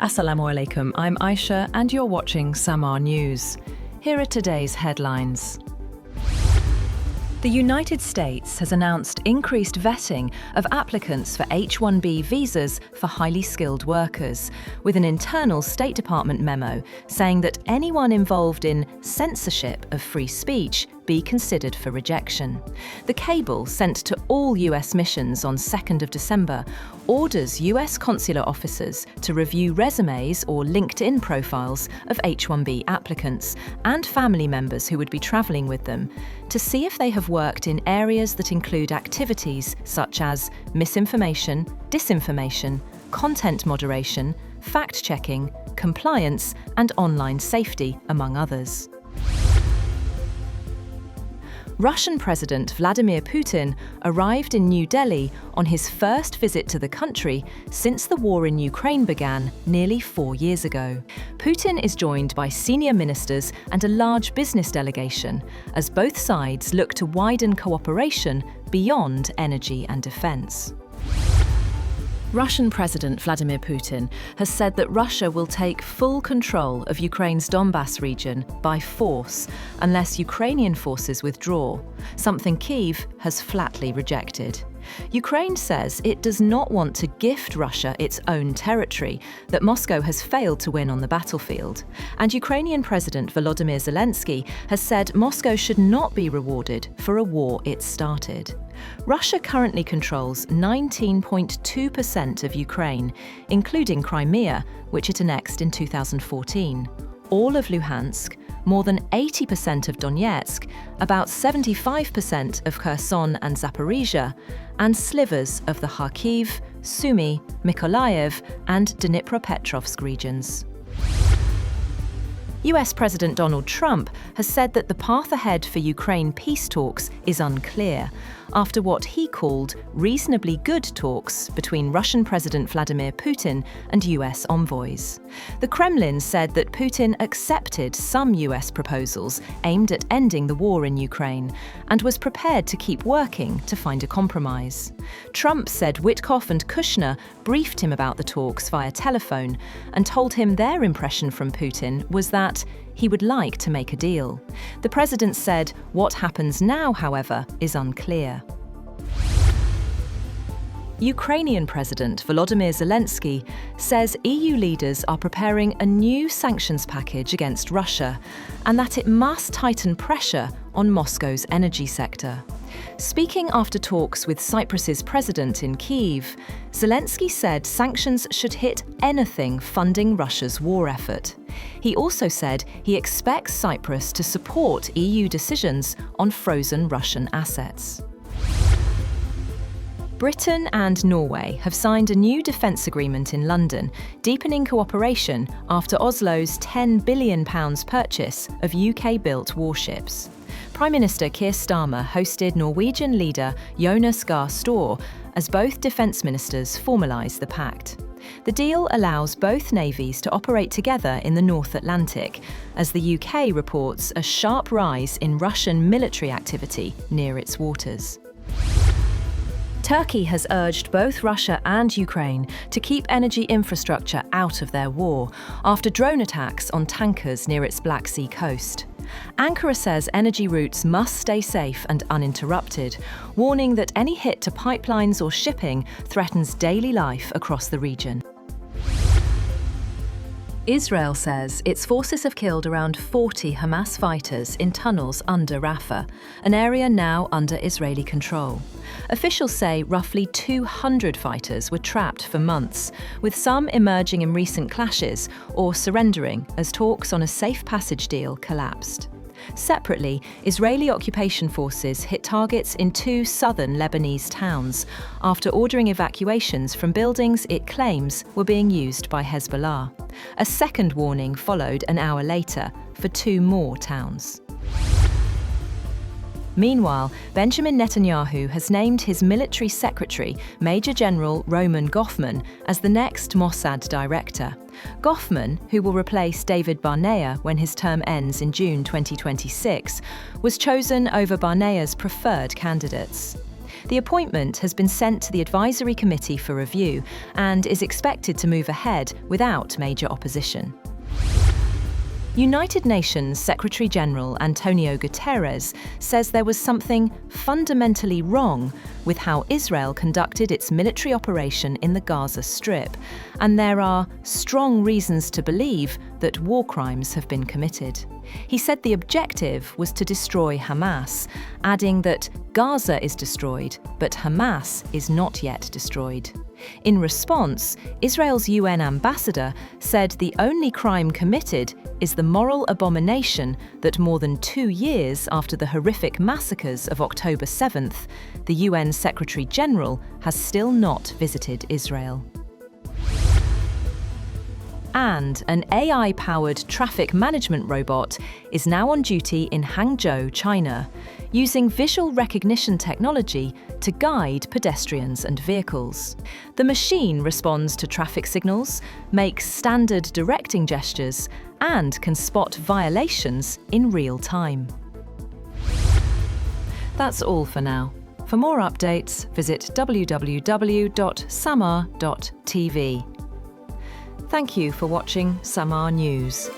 Assalamu alaikum, I'm Aisha and you're watching Samaa News. Here are today's headlines. The United States has announced increased vetting of applicants for H-1B visas for highly skilled workers, with an internal State Department memo saying that anyone involved in censorship of free speech be considered for rejection. The cable, sent to all US missions on 2nd of December, orders US consular officers to review resumes or LinkedIn profiles of H-1B applicants and family members who would be travelling with them to see if they have worked in areas that include activities such as misinformation, disinformation, content moderation, fact-checking, compliance, and online safety, among others. Russian President Vladimir Putin arrived in New Delhi on his first visit to the country since the war in Ukraine began nearly 4 years ago. Putin is joined by senior ministers and a large business delegation as both sides look to widen cooperation beyond energy and defense. Russian President Vladimir Putin has said that Russia will take full control of Ukraine's Donbas region by force unless Ukrainian forces withdraw, something Kyiv has flatly rejected. Ukraine says it does not want to gift Russia its own territory that Moscow has failed to win on the battlefield. And Ukrainian President Volodymyr Zelensky has said Moscow should not be rewarded for a war it started. Russia currently controls 19.2% of Ukraine, including Crimea, which it annexed in 2014, all of Luhansk, more than 80% of Donetsk, about 75% of Kherson and Zaporizhia, and slivers of the Kharkiv, Sumy, Mykolaiv, and Dnipropetrovsk regions. US President Donald Trump has said that the path ahead for Ukraine peace talks is unclear, after what he called reasonably good talks between Russian President Vladimir Putin and US envoys. The Kremlin said that Putin accepted some US proposals aimed at ending the war in Ukraine and was prepared to keep working to find a compromise. Trump said Witkoff and Kushner briefed him about the talks via telephone and told him their impression from Putin was that he would like to make a deal. The president said what happens now, however, is unclear. Ukrainian President Volodymyr Zelensky says EU leaders are preparing a new sanctions package against Russia and that it must tighten pressure on Moscow's energy sector. Speaking after talks with Cyprus's president in Kyiv, Zelensky said sanctions should hit anything funding Russia's war effort. He also said he expects Cyprus to support EU decisions on frozen Russian assets. Britain and Norway have signed a new defence agreement in London, deepening cooperation after Oslo's £10 billion purchase of UK-built warships. Prime Minister Keir Starmer hosted Norwegian leader Jonas Gahr Store as both defence ministers formalise the pact. The deal allows both navies to operate together in the North Atlantic, as the UK reports a sharp rise in Russian military activity near its waters. Turkey has urged both Russia and Ukraine to keep energy infrastructure out of their war after drone attacks on tankers near its Black Sea coast. Ankara says energy routes must stay safe and uninterrupted, warning that any hit to pipelines or shipping threatens daily life across the region. Israel says its forces have killed around 40 Hamas fighters in tunnels under Rafah, an area now under Israeli control. Officials say roughly 200 fighters were trapped for months, with some emerging in recent clashes or surrendering as talks on a safe passage deal collapsed. Separately, Israeli occupation forces hit targets in 2 southern Lebanese towns after ordering evacuations from buildings it claims were being used by Hezbollah. A second warning followed an hour later for 2 more towns. Meanwhile, Benjamin Netanyahu has named his military secretary, Major General Roman Goffman, as the next Mossad director. Goffman, who will replace David Barnea when his term ends in June 2026, was chosen over Barnea's preferred candidates. The appointment has been sent to the Advisory Committee for review and is expected to move ahead without major opposition. United Nations Secretary-General Antonio Guterres says there was something fundamentally wrong with how Israel conducted its military operation in the Gaza Strip, and there are strong reasons to believe that war crimes have been committed. He said the objective was to destroy Hamas, adding that Gaza is destroyed, but Hamas is not yet destroyed. In response, Israel's UN ambassador said the only crime committed is the moral abomination that more than 2 years after the horrific massacres of October 7th, the UN Secretary-General has still not visited Israel. And an AI-powered traffic management robot is now on duty in Hangzhou, China, using visual recognition technology to guide pedestrians and vehicles. The machine responds to traffic signals, makes standard directing gestures, and can spot violations in real time. That's all for now. For more updates, visit www.samaa.tv. Thank you for watching Samaa News.